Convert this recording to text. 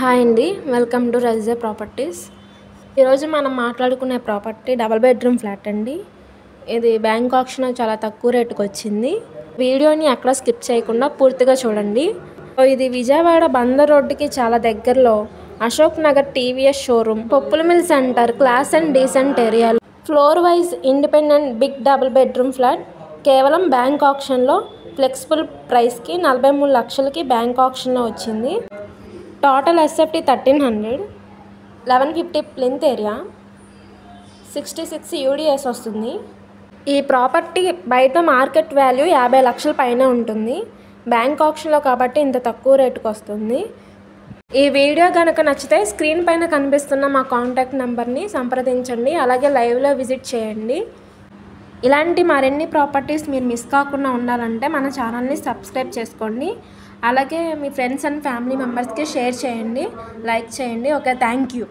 Hi అండి, welcome to రైజే properties. ఈరోజు మనం మాట్లాడుకునే ప్రాపర్టీ డబుల్ బెడ్రూమ్ ఫ్లాట్ అండి. ఇది బ్యాంక్ ఆప్షన్ చాలా తక్కువ రేటుకి వచ్చింది. వీడియోని ఎక్కడ స్కిప్ చేయకుండా పూర్తిగా చూడండి. ఇది విజయవాడ బందర్ రోడ్డుకి చాలా దగ్గరలో అశోక్ నగర్ టీవీఎస్ షోరూమ్, పప్పుల mill centre, class and decent ఏరియాలో floor wise independent big double bedroom flat కేవలం బ్యాంక్ ఆప్షన్లో ఫ్లెక్సిబుల్ ప్రైస్కి 43 లక్షలకి బ్యాంక్ ఆప్షన్లో వచ్చింది. Total SFT 1300, 1150 plinth area, 66 UDS వస్తుంది. ఈ ప్రాపర్టీ బయట మార్కెట్ వాల్యూ 50 లక్షల పైన ఉంటుంది. బ్యాంక్ ఆప్షన్లో కాబట్టి ఇంత తక్కువ రేటుకు వస్తుంది. ఈ వీడియో కనుక నచ్చితే స్క్రీన్ పైన కనిపిస్తున్న మా కాంటాక్ట్ నెంబర్ని సంప్రదించండి. అలాగే లైవ్లో విజిట్ చేయండి. ఇలాంటి మరిన్ని ప్రాపర్టీస్ మీరు మిస్ కాకుండా ఉండాలంటే మన ఛానల్ని సబ్స్క్రైబ్ చేసుకోండి. అలాగే మీ ఫ్రెండ్స్ అండ్ ఫ్యామిలీ మెంబర్స్కి షేర్ చేయండి, లైక్ చేయండి. Okay, thank you.